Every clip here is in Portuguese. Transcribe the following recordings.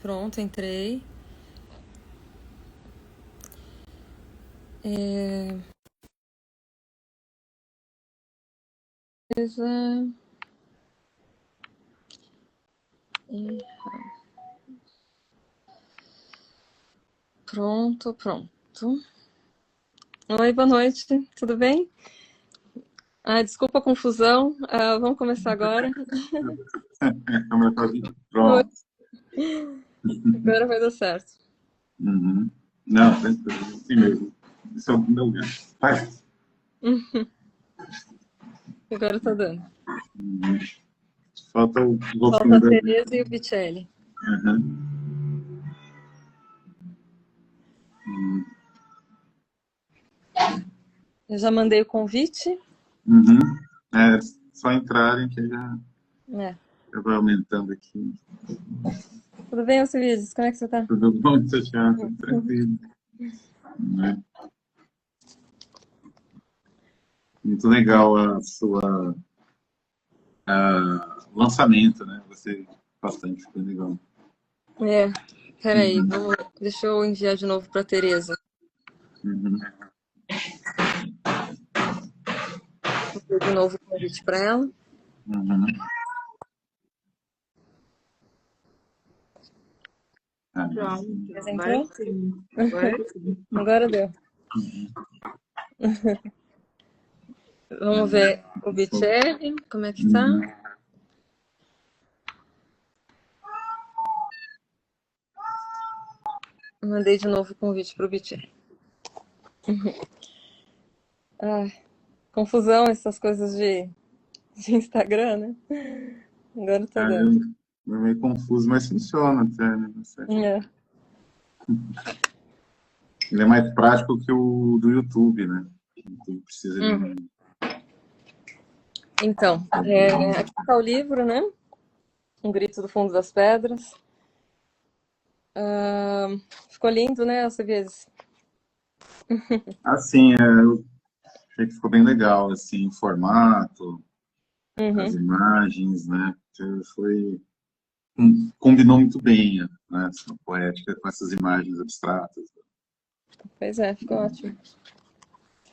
Pronto, entrei. Beleza. Pronto. Oi, boa noite, tudo bem? Desculpa a confusão. Vamos começar agora. Pronto. Agora vai dar certo. Uhum. Não, assim mesmo. Isso é o meu lugar. Faz. Agora tá dando. Falta o Falta golfinho a da. Tereza e o Vicelli. Uhum. Eu já mandei o convite. Uhum. É só entrarem que É. já vai aumentando aqui. Tudo bem, Alcibiades? Como é que você tá? Tudo bom, Tatiana? Tudo tranquilo. Né? Muito legal a sua lançamento, né? Você bastante, foi legal. Peraí, deixa eu enviar de novo pra Tereza. Uhum. Vou de novo o convite pra ela. Uhum. Ah, Tereza Agora entrou? sim. Agora sim. Agora deu. Vamos ver o Vicelli, como é que tá? Uhum. Mandei de novo o convite pro Vicelli. Confusão essas coisas de Instagram, né? Agora tá É dando. meio confuso, mas funciona até, né? É. Ele é mais prático que o do YouTube, né? O YouTube precisa de Uhum. Então, aqui tá o livro, né? Um Grito do Fundo das Pedras. Ficou lindo, né, Alcibiades? Assim, eu achei que ficou bem legal, assim, o formato, as Uhum. imagens, né? Foi, combinou muito bem, né? Essa poética com essas imagens abstratas. Pois é, ficou ótimo.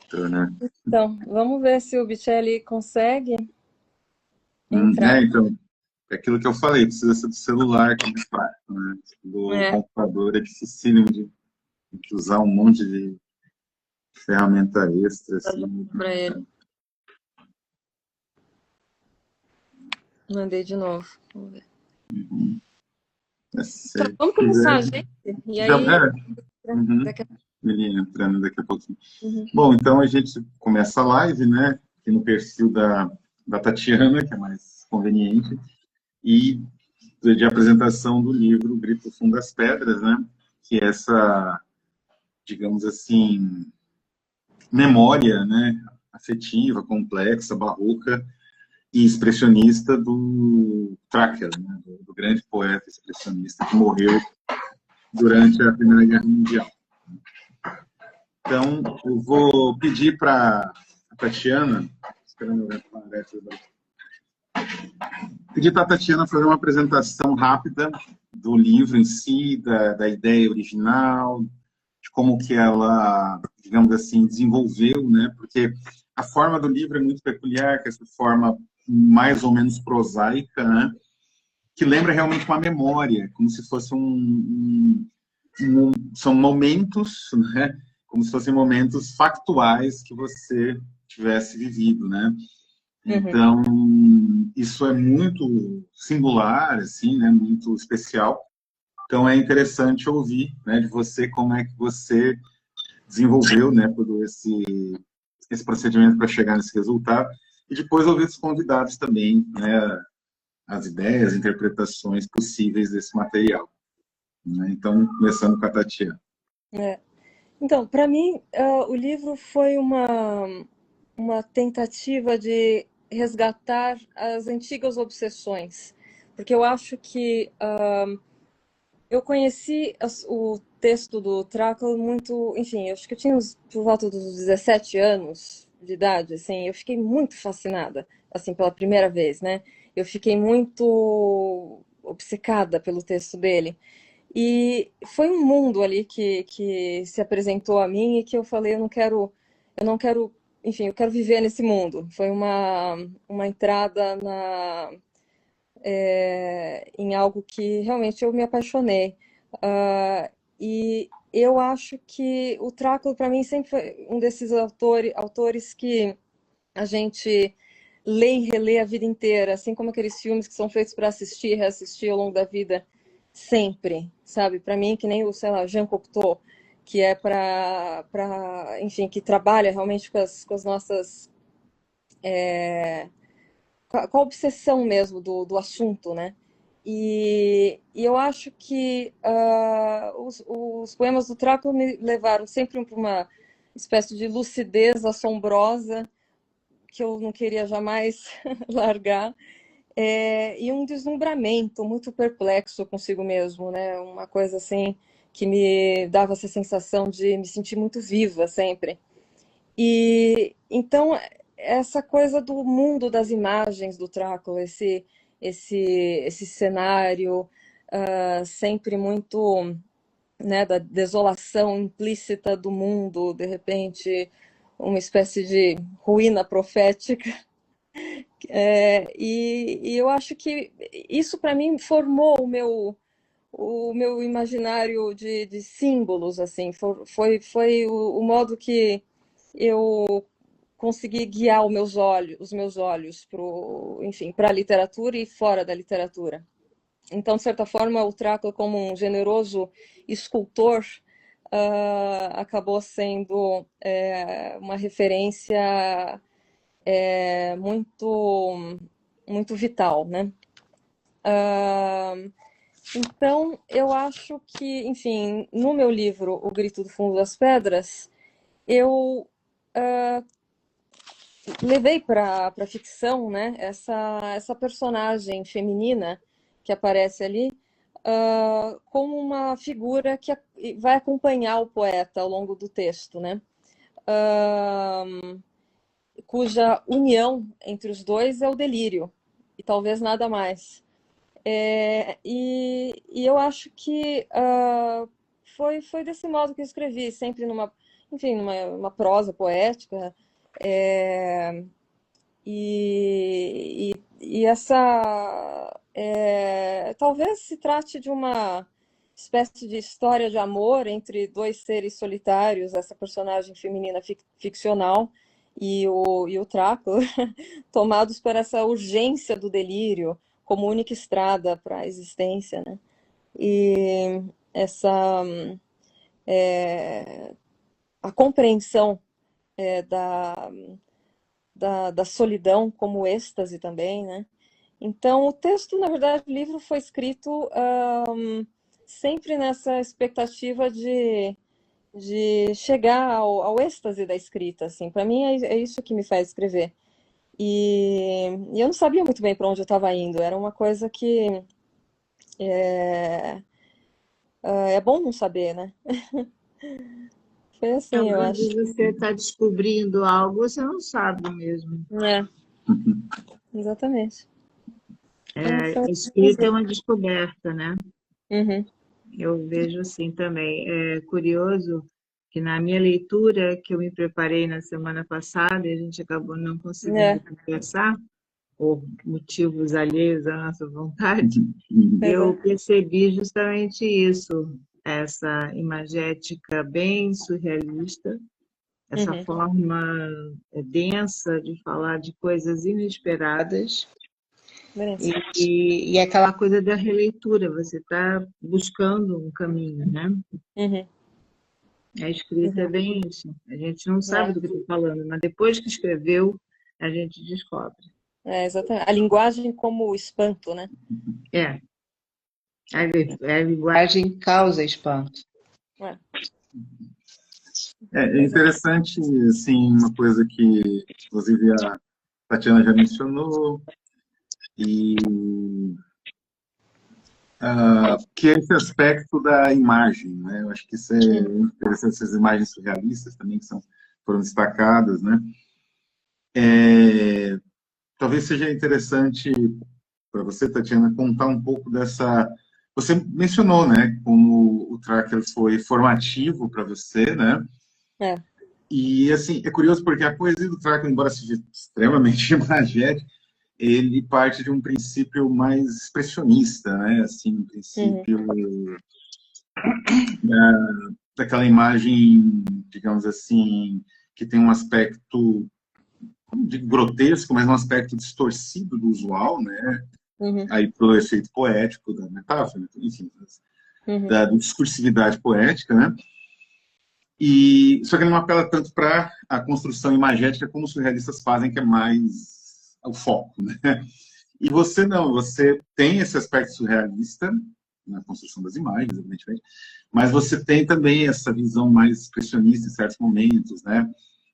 Então, né? Então, vamos ver se o Vicelli consegue entrar. Então, é aquilo que eu falei, precisa ser do celular, que é mais prático, né? Do É, computador é dificílimo de usar um monte de ferramenta extra, assim. pra ele. Mandei de novo. Vamos ver. Mas se Então, você vamos quiser, começar, gente. E já, aí, uhum, daqui a... ele entrando daqui a pouquinho. Uhum. Bom, então a gente começa a live, né? Aqui no perfil da Tatiana, que é mais conveniente, e de apresentação do livro Grito do Fundo das Pedras, né? Que é essa, digamos assim, memória, né? Afetiva, complexa, barroca e expressionista do Trakl, né? Do grande poeta expressionista que morreu durante a Primeira Guerra Mundial. Então, eu vou pedir para a Tatiana, esperando eu pedir para a Tatiana fazer uma apresentação rápida do livro em si, da ideia original, de como que ela, digamos assim, desenvolveu, né? Porque a forma do livro é muito peculiar, que é essa forma mais ou menos prosaica, né? Que lembra realmente uma memória, como se fosse são momentos, né? Como se fossem momentos factuais que você tivesse vivido, né? Uhum. Então, isso é muito singular, assim, né? Muito especial. Então, é interessante ouvir, né, de você como é que você desenvolveu, né, todo esse procedimento para chegar nesse resultado. E depois ouvir os convidados também, né, as ideias, interpretações possíveis desse material. Né? Então, começando com a Tatiana. É. Então, para mim, o livro foi uma tentativa de resgatar as antigas obsessões, porque eu acho que eu conheci o texto do Trakl muito, enfim, eu acho que eu tinha por volta dos 17 anos de idade, assim, eu fiquei muito fascinada, assim, pela primeira vez, né? Eu fiquei muito obcecada pelo texto dele. E foi um mundo ali que se apresentou a mim e que eu falei, eu não quero, enfim, eu quero viver nesse mundo. Foi uma entrada em algo que realmente eu me apaixonei. E eu acho que o Tráculo, para mim, sempre foi um desses autores que a gente lê e relê a vida inteira, assim como aqueles filmes que são feitos para assistir e reassistir ao longo da vida, sempre, sabe? Para mim, que nem o, sei lá, Jean Cocteau, que é enfim, que trabalha realmente com as nossas, com a obsessão mesmo do assunto, né? E eu acho que os poemas do Tráculo me levaram sempre para uma espécie de lucidez assombrosa que eu não queria jamais largar, e um deslumbramento muito perplexo consigo mesmo, né? Uma coisa assim que me dava essa sensação de me sentir muito viva sempre. E então essa coisa do mundo das imagens do Tráculo, esse cenário sempre muito, né, da desolação implícita do mundo, de repente uma espécie de ruína profética. E eu acho que isso para mim formou o meu imaginário de símbolos, assim, foi o modo que eu consegui guiar os meus olhos enfim, para a literatura e fora da literatura. Então, de certa forma, o Tráculo, como um generoso escultor, acabou sendo uma referência muito, muito vital, né? Então, eu acho que, enfim, no meu livro O Grito do Fundo das Pedras, eu levei para a ficção, né, essa personagem feminina que aparece ali como uma figura que vai acompanhar o poeta ao longo do texto, né? Cuja união entre os dois é o delírio, e talvez nada mais. E eu acho que foi desse modo que eu escrevi, sempre enfim, numa prosa poética. E essa talvez se trate de uma espécie de história de amor entre dois seres solitários, essa personagem feminina ficcional e o Tráculo, tomados por essa urgência do delírio como única estrada para a existência, né? E essa a compreensão da da solidão como êxtase também, né? Então, o texto, na verdade, o livro foi escrito sempre nessa expectativa de chegar ao êxtase da escrita, assim. Para mim, é isso que me faz escrever. E eu não sabia muito bem para onde eu estava indo. Era uma coisa que é bom não saber, né? Foi assim, eu Quando acho. você está descobrindo algo, você não sabe mesmo. É, exatamente. Então, A foi escrita é uma descoberta, né? Uhum. Eu vejo assim também. É curioso que na minha leitura, que eu me preparei na semana passada, e a gente acabou não conseguindo É, conversar, por motivos alheios à nossa vontade, pois eu é. percebi justamente isso, essa imagética bem surrealista, essa Uhum. forma densa de falar de coisas inesperadas Beleza. e aquela coisa da releitura, você está buscando um caminho, né? Uhum. A escrita é Uhum. bem isso. A gente não sabe É, do que está falando, mas depois que escreveu, a gente descobre. exatamente. A linguagem como espanto, né? É, a linguagem causa espanto. É, É pois é. interessante, assim, uma coisa que, inclusive, a Tatiana já mencionou, e que é esse aspecto da imagem, né? Eu acho que isso é Uhum. interessante, essas imagens surrealistas também que foram destacadas, né? Talvez seja interessante para você, Tatiana, contar um pouco dessa Você mencionou, né, como o tracker foi formativo para você, né? É. E, assim, é curioso porque a poesia do tracker, embora seja extremamente imagética, ele parte de um princípio mais expressionista, né? Assim, um Uhum. princípio daquela imagem, digamos assim, que tem um aspecto, não digo grotesco, mas um aspecto distorcido do usual, né? Uhum. Aí pelo efeito poético da metáfora, enfim, Uhum. da discursividade poética, né? E só que ele não apela tanto para a construção imagética como os surrealistas fazem, que é mais o foco, né? E você não, você tem esse aspecto surrealista na construção das imagens, evidentemente, mas você tem também essa visão mais expressionista em certos momentos, né?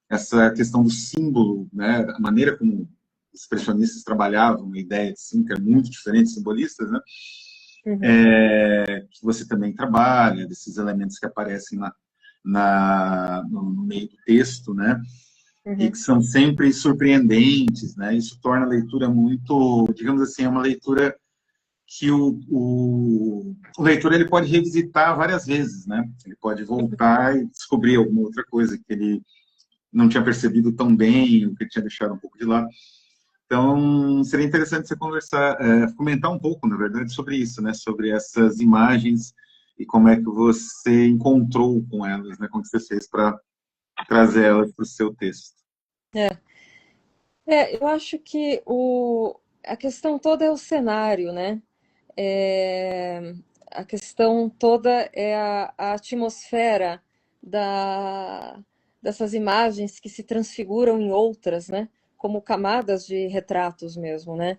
Essa questão do símbolo, né? A maneira como os expressionistas trabalhavam a ideia de símbolo, que é muito diferente dos simbolistas, né? Uhum. Que você também trabalha, desses elementos que aparecem no meio do texto, né? E que Uhum. são sempre surpreendentes, né? Isso torna a leitura muito, digamos assim, é uma leitura que o leitor ele pode revisitar várias vezes, né? Ele pode voltar e descobrir alguma outra coisa que ele não tinha percebido tão bem, ou que ele tinha deixado um pouco de lado. Então, seria interessante você conversar, comentar um pouco, na verdade, sobre isso, né? Sobre essas imagens e como é que você encontrou com elas, né? Como você fez para trazer elas para o seu texto. É. Eu acho que a questão toda é o cenário, né? É, a questão toda é a atmosfera da, dessas imagens que se transfiguram em outras, né? Como camadas de retratos mesmo, né?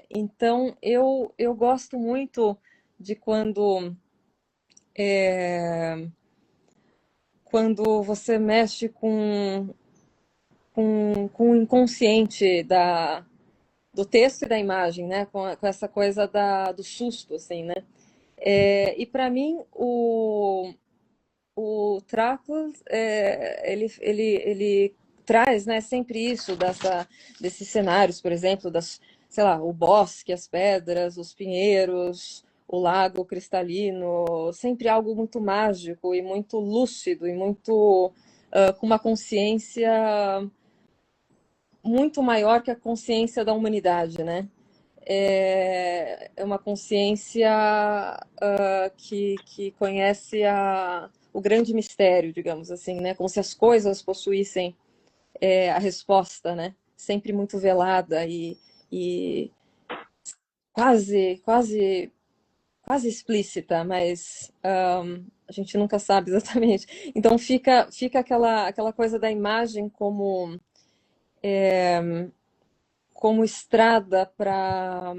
Então, eu gosto muito de quando você mexe com o inconsciente do texto e da imagem, né? Com essa coisa do susto, assim, né? E para mim, o Tráculas, ele traz, né, sempre isso desses cenários, por exemplo, sei lá, o bosque, as pedras, os pinheiros, o lago cristalino, sempre algo muito mágico e muito lúcido e muito com uma consciência muito maior que a consciência da humanidade, né? É uma consciência que conhece o grande mistério, digamos assim, né? Como se as coisas possuíssem a resposta, né? Sempre muito velada e quase, quase explícita, mas a gente nunca sabe exatamente. Então fica aquela coisa da imagem como estrada para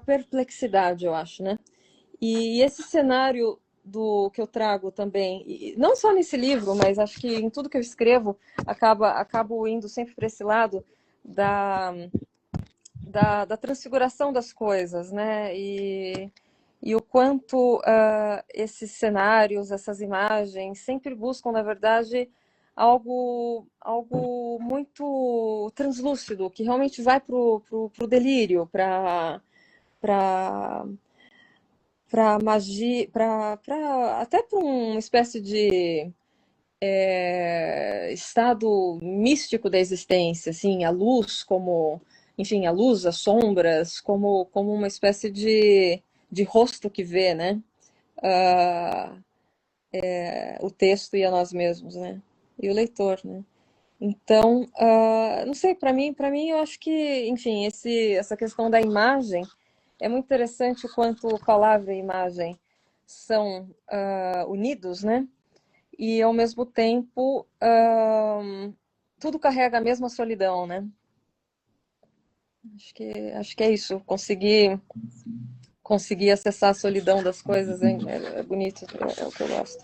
perplexidade, eu acho, né? E esse cenário do que eu trago também, e não só nesse livro, mas acho que em tudo que eu escrevo, acabo indo sempre para esse lado da, da transfiguração das coisas, né? E o quanto esses cenários, essas imagens, sempre buscam, na verdade, algo muito translúcido, que realmente vai pro delírio, para magia, até para uma espécie de estado místico da existência, assim, a luz como, enfim, a luz, as sombras, como uma espécie de rosto que vê, né? Ah, o texto e a nós mesmos, né? E o leitor, né? Então, não sei, para mim, eu acho que, enfim, essa questão da imagem é muito interessante o quanto palavra e imagem são unidos, né? E ao mesmo tempo tudo carrega a mesma solidão, né? Acho que é isso. Conseguir acessar a solidão das coisas é bonito, é o que eu gosto.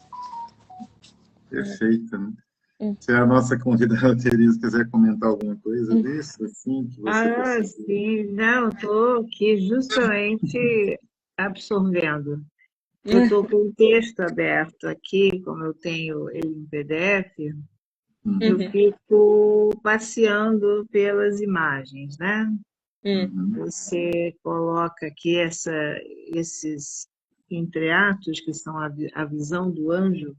Perfeito, né? Hum. Se a nossa convidada Teresa quiser comentar alguma coisa Hum. disso, assim, que você Ah, percebeu. sim, não, estou aqui justamente absorvendo. Eu estou com o texto aberto aqui, como eu tenho ele em PDF, eu Uhum. Uhum. fico passeando pelas imagens, né? Hum, você coloca aqui esses entreatos, que são a visão do anjo.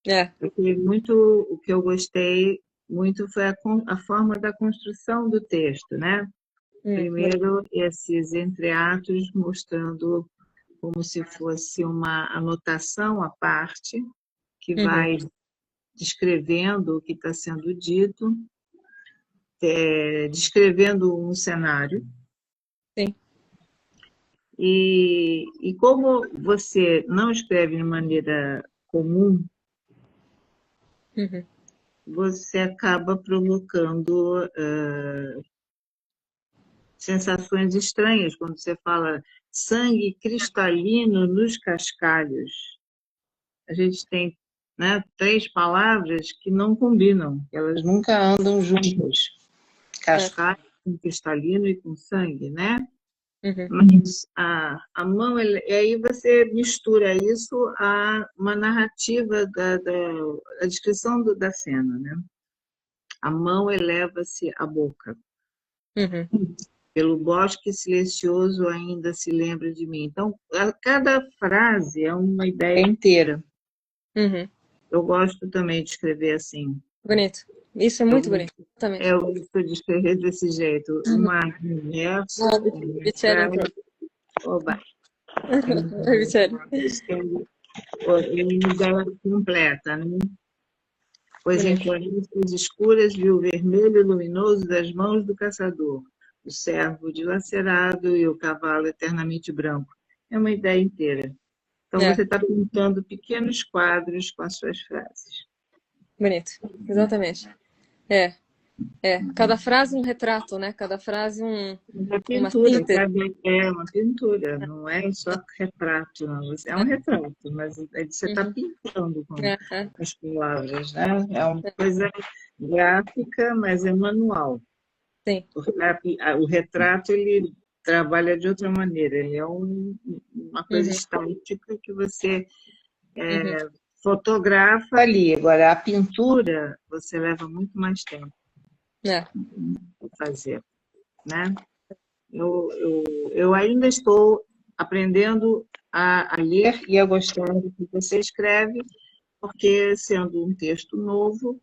é. Porque o que eu gostei muito foi a forma da construção do texto, né? Bonito. Primeiro, esses entreatos mostrando como se fosse uma anotação à parte, que Uhum, vai descrevendo o que está sendo dito, descrevendo um cenário. sim. E como você não escreve de maneira comum, Uhum, você acaba provocando sensações estranhas quando você fala sangue cristalino nos cascalhos. A gente tem, né, três palavras que não combinam, elas nunca andam juntas. certo. Cascalho com cristalino e com sangue, né? Uhum, Mas a mão, e aí você mistura isso a uma narrativa a descrição da cena, né? A mão eleva-se à boca. uhum, Pelo bosque silencioso ainda se lembra de mim. Então, cada frase é uma ideia inteira. uhum. Eu gosto também de escrever assim. Bonito. Isso é muito Eu, bonito. Exatamente. eu gosto de escrever desse jeito. Uhum. Um verso, Ah, uma Michelle entrou. frase, oba, Oi, Michelle. uma ideia completa, né? Pois em Bonito. florestas escuras viu o vermelho luminoso das mãos do caçador, o cervo dilacerado e o cavalo eternamente branco. É uma ideia inteira. Então É, você está pintando pequenos quadros com as suas frases. bonito. Exatamente. É, Cada frase um retrato, né? Cada frase Uma uma pintura, síntese. sabe? É uma pintura, não é só retrato, não. É um retrato, mas você está Uhum. pintando É, é, com as palavras, né? É uma coisa gráfica, mas é manual. sim. Porque o retrato, ele trabalha de outra maneira. Ele é uma coisa Uhum, estática que você uhum. fotografa ali. Agora, a pintura, você leva muito mais tempo É, para fazer, né? Eu ainda estou aprendendo a ler e a gostar do que você escreve, porque, sendo um texto novo,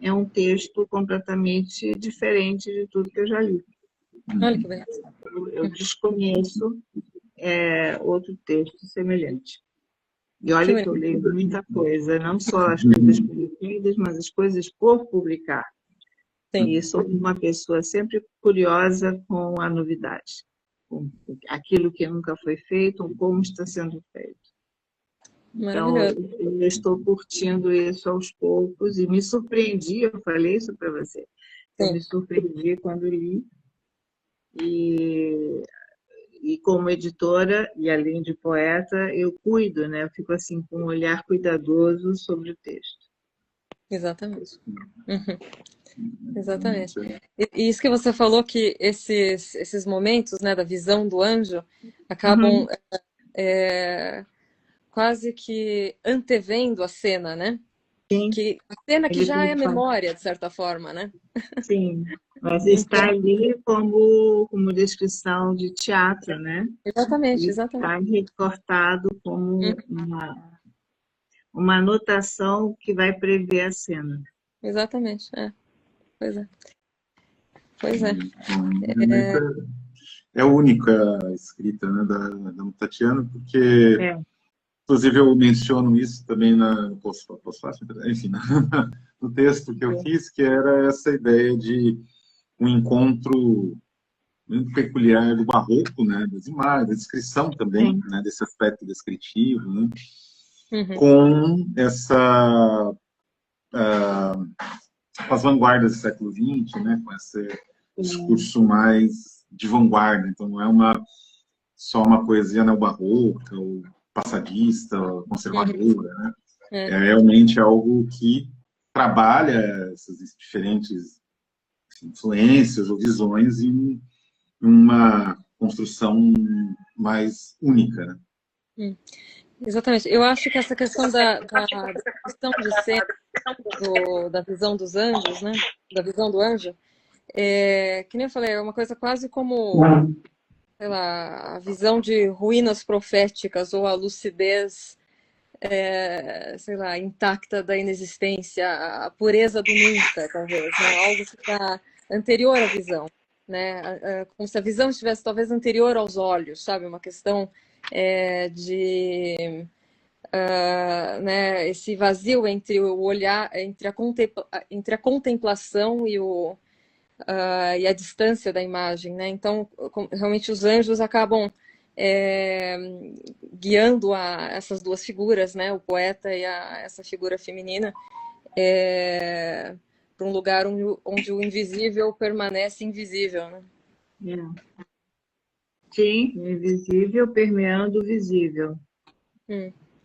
é um texto completamente diferente de tudo que eu já li. olha que bonito. Eu desconheço outro texto semelhante. E Que olha que bonito. eu leio muita coisa, não só as coisas publicadas, mas as coisas por publicar. Sim, E sou uma pessoa sempre curiosa com a novidade, com aquilo que nunca foi feito, ou como está sendo feito. Então, maravilhoso. eu estou curtindo isso aos poucos e me surpreendi, eu falei isso para você, eu Sim, me surpreendi quando li e, e como editora e além de poeta, eu cuido, né? Eu fico assim com um olhar cuidadoso sobre o texto. exatamente. Uhum, exatamente. E isso que você falou que esses momentos, né, da visão do anjo acabam Uhum, quase que antevendo a cena, né? sim, Que a cena que ele já é fala. memória, de certa forma, né? Sim, mas está Então, ali como descrição de teatro, né? exatamente, Ele exatamente. está recortado Uhum, como uma anotação que vai prever a cena. exatamente. Pois é. Pois é. Realmente é única a escrita, né, da Tatiana, porque, É, inclusive, eu menciono isso também no pós-fácil, enfim, no texto que eu fiz, que era essa ideia de um encontro muito peculiar do barroco, né, das imagens, da descrição também, sim, né, desse aspecto descritivo, né, Uhum, com com as vanguardas do século XX, né, com esse sim, discurso mais de vanguarda. Então, não é só uma poesia neobarroca, ou passadista, ou uhum, conservadora, né? é, É realmente algo que trabalha essas diferentes influências ou visões em uma construção mais única, né? hum. Exatamente. Eu acho que essa questão da descrição de cena da visão dos anjos, né? Da visão do anjo, Que nem eu falei, é uma coisa quase como, sei lá, a visão de ruínas proféticas ou a lucidez, sei lá, intacta da inexistência, a pureza do nunca, talvez, né? Algo que está anterior à visão, né? Como se a visão estivesse talvez anterior aos olhos, sabe? Uma questão de né, esse vazio entre o olhar, entre a contemplação e a distância da imagem, né? Então, realmente os anjos acabam guiando essas duas figuras, né? O poeta e essa figura feminina, para um lugar onde o invisível permanece invisível, né? Sim, o invisível permeando o visível.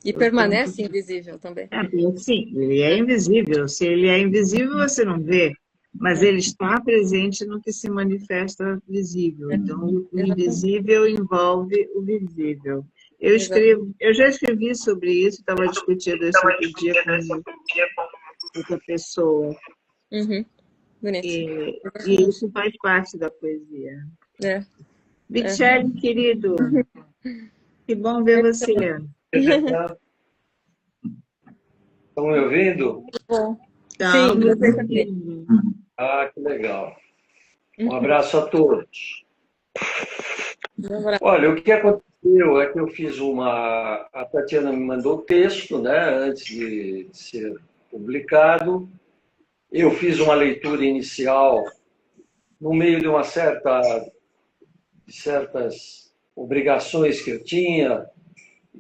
E permanece invisível também. Sim, ele é invisível. Se ele é invisível, você não vê. Mas ele está presente no que se manifesta visível. Então, o invisível envolve o visível. Eu já escrevi sobre isso, estava discutindo isso outro dia com outra pessoa. Bonito. E isso faz parte da poesia. Michele, querido, que bom ver você. Estão me ouvindo? Bom. Sim, você também. Ah, que legal. Um abraço a todos. Olha, o que aconteceu é que eu fiz a Tatiana me mandou o texto, né, antes de ser publicado. Eu fiz uma leitura inicial no meio de certas obrigações que eu tinha,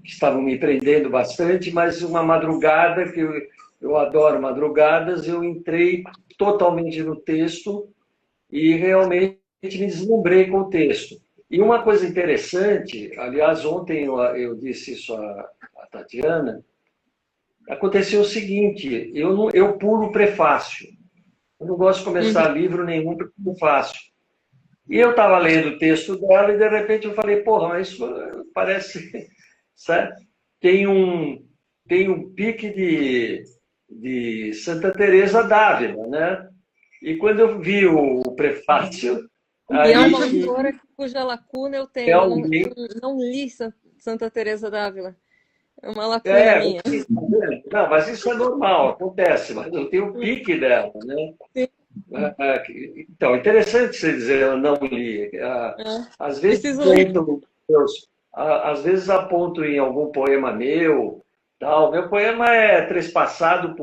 que estavam me prendendo bastante, mas uma madrugada, que eu adoro madrugadas, eu entrei totalmente no texto e realmente me deslumbrei com o texto. E uma coisa interessante, aliás, ontem eu disse isso à Tatiana, aconteceu o seguinte, eu pulo o prefácio. Eu não gosto de começar livro nenhum por prefácio. E eu estava lendo o texto dela e, de repente, eu falei, porra, mas isso parece... Certo? Tem um pique de Santa Teresa d'Ávila, né? E quando eu vi o prefácio... E é uma autora cuja lacuna eu tenho. Eu não li Santa Teresa d'Ávila. É uma lacuna minha. Não, mas isso é normal, acontece, mas eu tenho o pique dela, né? Sim. Então, interessante você dizer, eu não li. Às vezes às vezes aponto em algum poema meu, tal. Meu poema é trespassado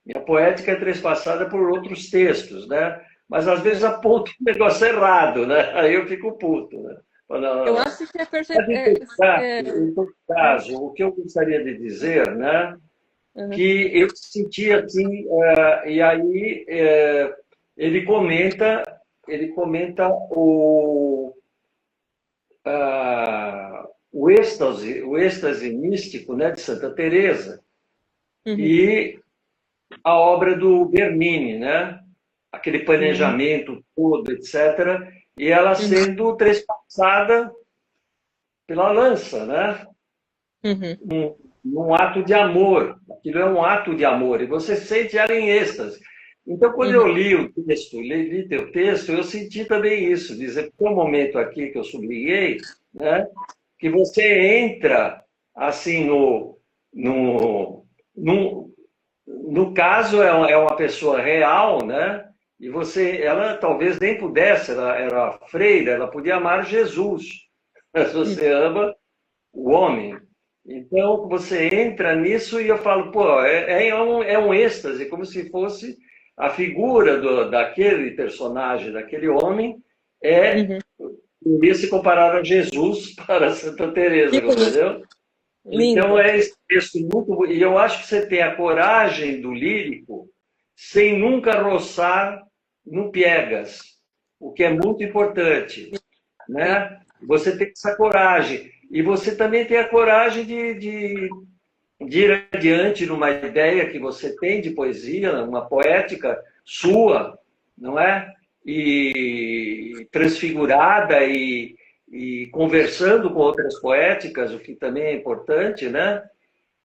minha poética é trespassada por outros textos, né? Mas às vezes aponto o negócio errado, né? Aí eu fico puto, né? Eu acho que é perfeito. Em todo caso, o que eu gostaria de dizer, né? Que eu senti assim, e aí ele comenta o êxtase místico, né, de Santa Teresa e a obra do Bernini, né, aquele planejamento todo, etc., e ela sendo trespassada pela lança, né, num ato de amor. Aquilo é um ato de amor e você sente ela em êxtase. Então, quando eu li o texto, li teu texto, eu senti também isso, dizer, tem um momento aqui que eu sublinhei, né, que você entra, assim, no caso, é uma pessoa real, né, e ela talvez nem pudesse, ela era freira, ela podia amar Jesus, se você ama o homem. Então, você entra nisso e eu falo, pô, é um êxtase, como se fosse a figura daquele personagem, daquele homem, poderia se comparar a Jesus para Santa Teresa, entendeu? Então, é esse texto muito... E eu acho que você tem a coragem do lírico sem nunca roçar no piegas, o que é muito importante, né? Você tem essa coragem. E você também tem a coragem de ir adiante numa ideia que você tem de poesia, uma poética sua, não é? E transfigurada e conversando com outras poéticas, o que também é importante, né?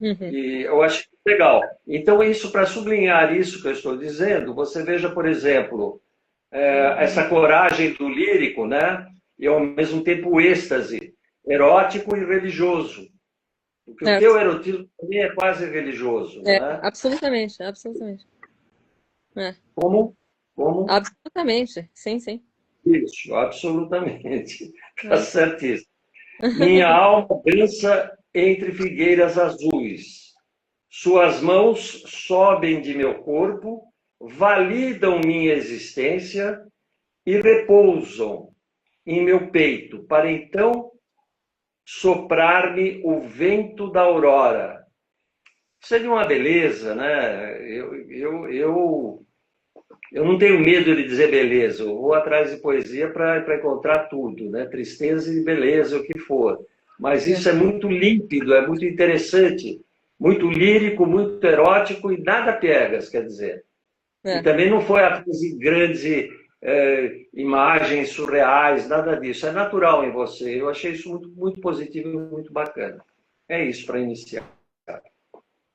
E eu acho legal. Então, isso, para sublinhar isso que eu estou dizendo, você veja, por exemplo, essa coragem do lírico, né? E ao mesmo tempo o êxtase erótico e religioso. Porque o teu Certo. erotismo também é quase religioso, né? Absolutamente, absolutamente. É, Como? Como? absolutamente, sim, sim. Isso, absolutamente. Está É. certíssimo. Minha alma dança entre figueiras azuis. Suas mãos sobem de meu corpo, validam minha existência e repousam em meu peito, para então soprar-me o vento da aurora. Isso é de uma beleza, né? Eu não tenho medo de dizer beleza, eu vou atrás de poesia para encontrar tudo, né? Tristeza e beleza, o que for. Mas É. isso é muito límpido, é muito interessante, muito lírico, muito erótico e nada piegas, quer dizer. E É. também não foi atrás de grandes imagens surreais, nada disso. É natural em você. Eu achei isso muito, muito positivo e muito bacana. É isso para iniciar.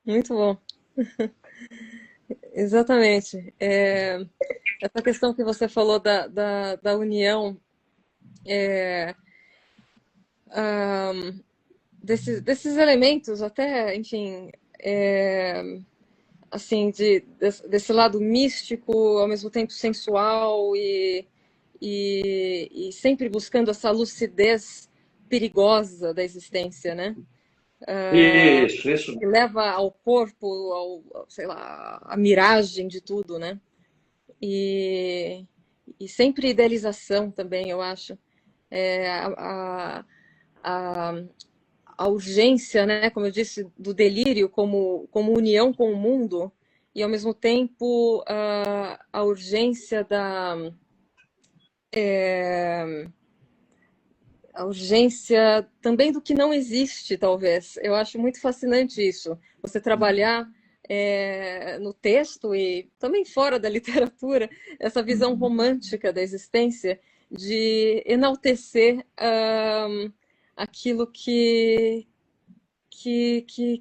Muito bom. Exatamente. Essa questão que você falou da união, desses elementos, até, enfim, assim, desse lado místico, ao mesmo tempo sensual e sempre buscando essa lucidez perigosa da existência, né? Isso. Que leva ao corpo, sei lá, a miragem de tudo, né? E, e sempre idealização também, eu acho. A, a urgência, né, como eu disse, do delírio como união com o mundo, e ao mesmo tempo a urgência a urgência também do que não existe, talvez. Eu acho muito fascinante isso. Você trabalhar no texto e também fora da literatura, essa visão romântica da existência, de enaltecer aquilo que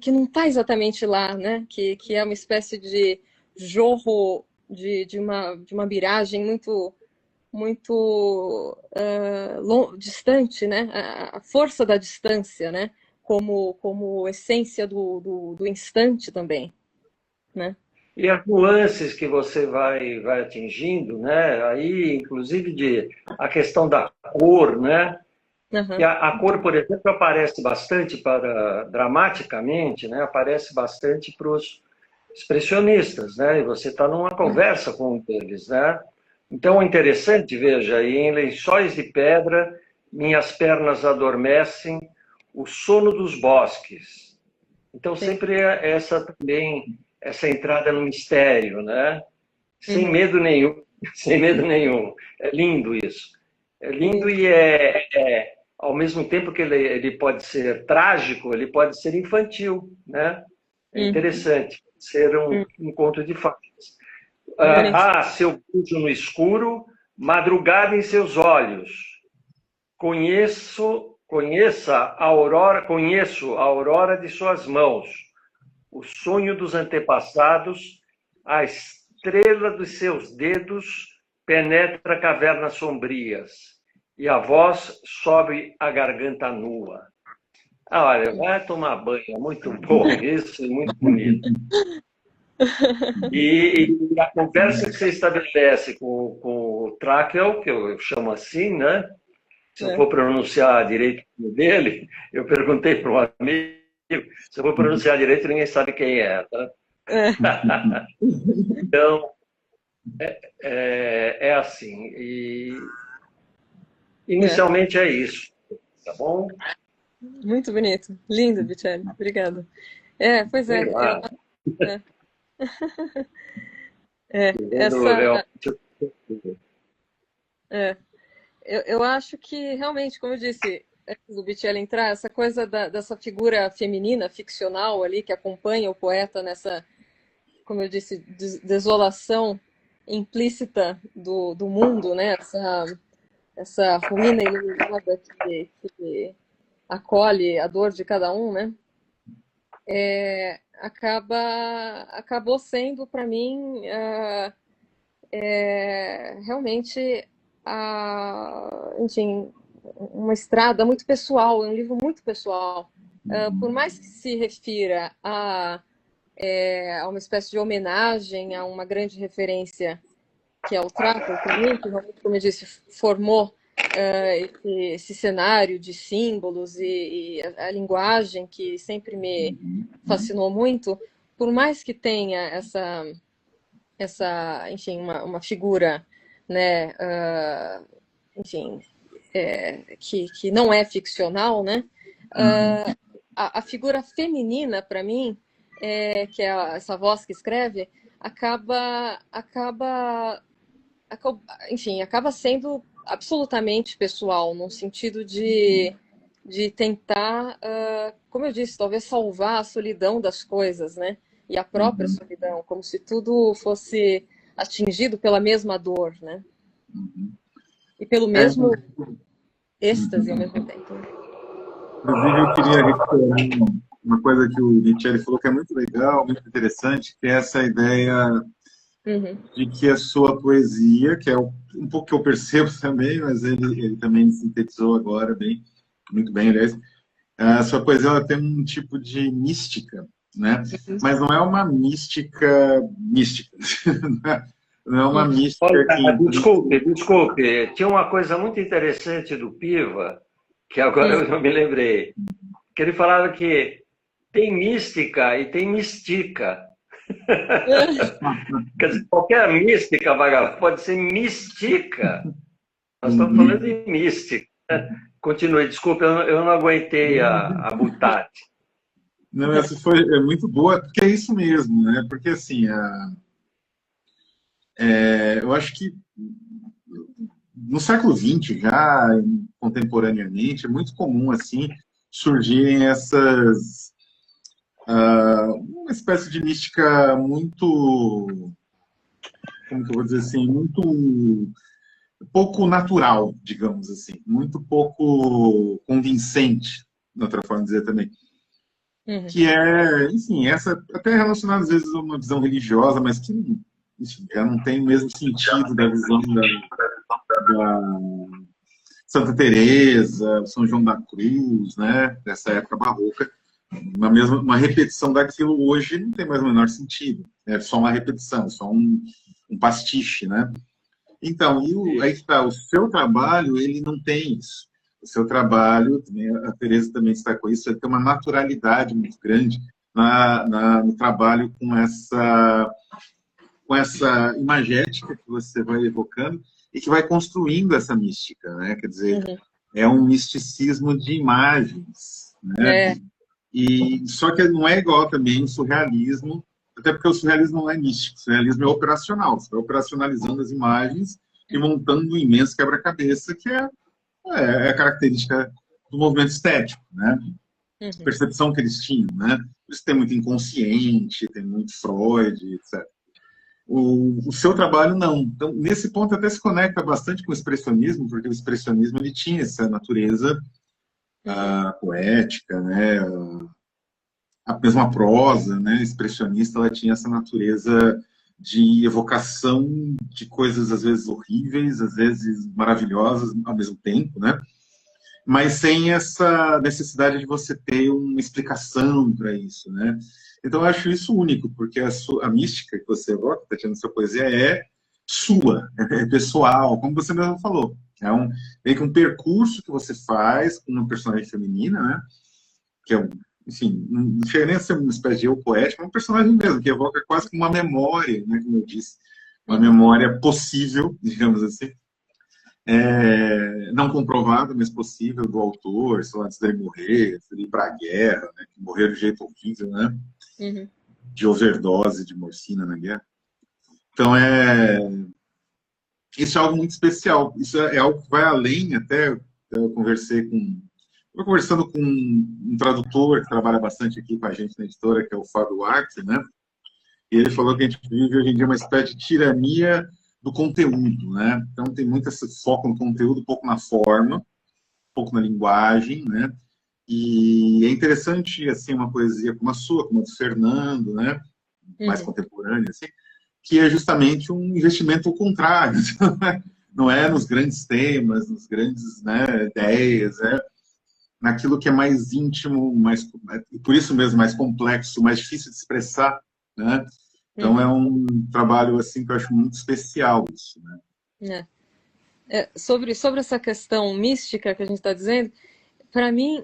não está exatamente lá, né? Que é uma espécie de jorro de uma miragem muito distante, né? A força da distância, né? Como essência do instante também, né? E as nuances que você vai atingindo, né? Aí, inclusive, a questão da cor, né? Que Uhum. a cor, por exemplo, aparece bastante dramaticamente, né? Aparece bastante para os expressionistas, né? E você está numa conversa com um deles, né? Então, é interessante, veja, aí, em lençóis de pedra, minhas pernas adormecem, o sono dos bosques. Então, Sim. sempre é essa também, essa entrada no mistério, né? Sem Uhum. medo nenhum, sem medo nenhum. É lindo isso. É lindo Isso. e ao mesmo tempo que ele pode ser trágico, ele pode ser infantil, né? É Uhum. interessante, ser um conto de fadas. Bonito. Seu brilho no escuro, madrugada em seus olhos. Conheço a aurora de suas mãos, o sonho dos antepassados, a estrela dos seus dedos penetra cavernas sombrias e a voz sobe a garganta nua. Olha, vai tomar banho, é muito bom isso e muito bonito. E a conversa que você estabelece com o Tráquel, que eu chamo assim, né? Se eu É. for pronunciar direito o nome dele, eu perguntei para um amigo, se eu for pronunciar direito, ninguém sabe quem é, tá? É. Então, é assim. E É. inicialmente é isso, tá bom? Muito bonito. Lindo, Michele. Obrigada. Pois Sei é. lá, É, vivendo essa, realmente. é, eu acho que realmente, como eu disse, antes do Bichelli entrar, essa coisa dessa figura feminina, ficcional ali, que acompanha o poeta nessa, como eu disse, desolação implícita do mundo, né? Essa ruína iluminada que acolhe a dor de cada um, né? Acabou sendo para mim realmente, enfim, uma estrada muito pessoal, é um livro muito pessoal. Por mais que se refira a uma espécie de homenagem a uma grande referência, que é o Trápolo, que realmente, como eu disse, formou esse cenário de símbolos e a linguagem que sempre me fascinou muito, por mais que tenha enfim, uma figura, né, enfim, que não é ficcional, né, a figura feminina, para mim, que é essa voz que escreve, enfim, acaba sendo absolutamente pessoal, no sentido de tentar, como eu disse, talvez salvar a solidão das coisas, né? E a própria solidão, como se tudo fosse atingido pela mesma dor, né? E pelo mesmo êxtase ao mesmo tempo. Inclusive, eu queria recuperar uma coisa que o Nietzsche falou que é muito legal, muito interessante, que é essa ideia de que a sua poesia, que é um pouco que eu percebo também, mas ele também sintetizou agora muito bem, aliás, a sua poesia ela tem um tipo de mística, né? Mas não é uma mística mística. Não é uma mística que... Desculpe. Tinha uma coisa muito interessante do Piva, que agora eu não me lembrei, que ele falava que tem mística e tem mistica. Quer dizer, qualquer mística pode ser mística. Nós estamos falando de mística. Continue, desculpe, eu não aguentei a butade. Não, essa é muito boa, porque é isso mesmo, né? Porque, assim, eu acho que no século XX, já contemporaneamente, é muito comum, assim, surgirem uma espécie de mística muito, como que eu vou dizer assim, muito pouco natural, digamos assim, muito pouco convincente, de outra forma de dizer também. Que enfim, essa até relacionada às vezes a uma visão religiosa, mas que enfim, já não tem o mesmo sentido da visão da Santa Teresa, São João da Cruz, né, dessa época barroca. Uma repetição daquilo hoje não tem mais o menor sentido. É só uma repetição, só um pastiche, né? Então, aí está, o seu trabalho, ele não tem isso. O seu trabalho, a Teresa também destacou isso, ele tem uma naturalidade muito grande no trabalho com essa imagética que você vai evocando e que vai construindo essa mística, né? Quer dizer, é um misticismo de imagens, né? Só que não é igual também o surrealismo, até porque o surrealismo não é místico, o surrealismo é operacional, você vai operacionalizando as imagens e montando um imenso quebra-cabeça, que é a característica do movimento estético, né? A percepção que eles tinham, né? Por isso tem muito inconsciente, tem muito Freud, etc. O seu trabalho, não. Então, nesse ponto, até se conecta bastante com o expressionismo, porque o expressionismo ele tinha essa natureza poética, né? A mesma prosa, né, expressionista, ela tinha essa natureza de evocação de coisas às vezes horríveis, às vezes maravilhosas ao mesmo tempo, né? Mas sem essa necessidade de você ter uma explicação para isso, né? Então eu acho isso único, porque a mística que você evoca, Tatiana, na sua poesia é sua, é pessoal, como você mesmo falou. É meio que um percurso que você faz com uma personagem feminina, né? Que é enfim, não chega nem a ser uma espécie de eu poético, é um personagem mesmo, que evoca quase que uma memória, né, como eu disse, uma memória possível, digamos assim, não comprovada, mas possível, do autor, sei lá, antes dele morrer, antes dele ir para a guerra, né, que morreu de jeito horrível, né, de overdose de morfina na guerra. Então, isso é algo muito especial, isso é algo que vai além, até eu conversando com um tradutor que trabalha bastante aqui com a gente na editora, que é o Fábio Arce, né? E ele falou que a gente vive hoje em dia uma espécie de tirania do conteúdo, né? Então tem muito esse foco no conteúdo, pouco na forma, pouco na linguagem, né? E é interessante, assim, uma poesia como a sua, como a do Fernando, né? Mais contemporânea, assim, que é justamente um investimento ao contrário. Não é nos grandes temas, nos grandes, né, ideias, é naquilo que é mais íntimo, mais, por isso mesmo, mais complexo, mais difícil de expressar, né? Então é um trabalho assim que eu acho muito especial isso, né? Sobre essa questão mística que a gente está dizendo, para mim,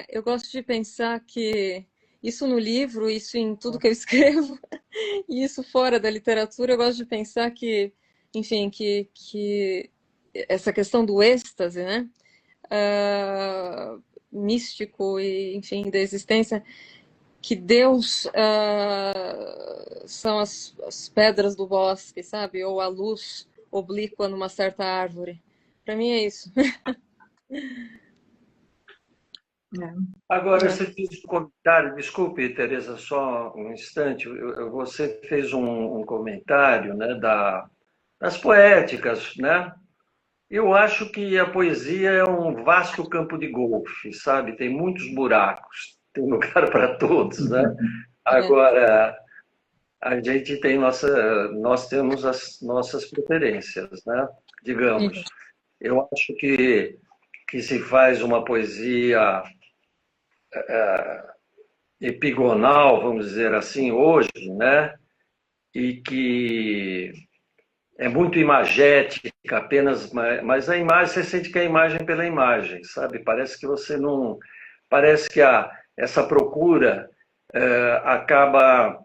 eu gosto de pensar que isso no livro, isso em tudo que eu escrevo, e isso fora da literatura, eu gosto de pensar que, enfim, que essa questão do êxtase, né? Místico e, enfim, da existência, que Deus são as pedras do bosque, sabe? Ou a luz oblíqua numa certa árvore. Para mim é isso. Agora, você fez um comentário, desculpe, Tereza, só um instante. Você fez um comentário, né, das poéticas, né? Eu acho que a poesia é um vasto campo de golfe, sabe? Tem muitos buracos, tem lugar para todos, né? Agora, nós temos as nossas preferências, né? Digamos, eu acho que se faz uma poesia epigonal, vamos dizer assim, hoje, né? E que é muito imagética, apenas, mas a imagem, você sente que é a imagem pela imagem, sabe? Parece que você não, parece que essa procura acaba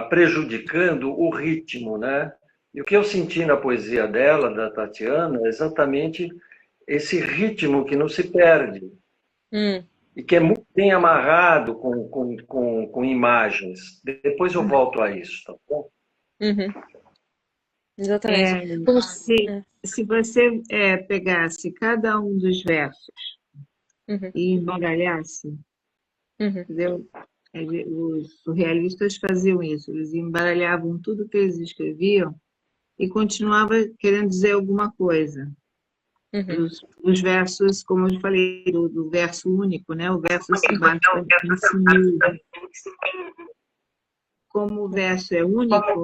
prejudicando o ritmo, né? E o que eu senti na poesia dela, da Tatiana, é exatamente esse ritmo que não se perde. E que é muito bem amarrado com imagens. Depois eu volto a isso, tá bom? Exatamente. Se você pegasse cada um dos versos e embaralhasse, entendeu? Os surrealistas faziam isso, eles embaralhavam tudo que eles escreviam e continuava querendo dizer alguma coisa. Os versos, como eu falei, do verso único, né? O verso se bate em si mesmo. Como o verso é único,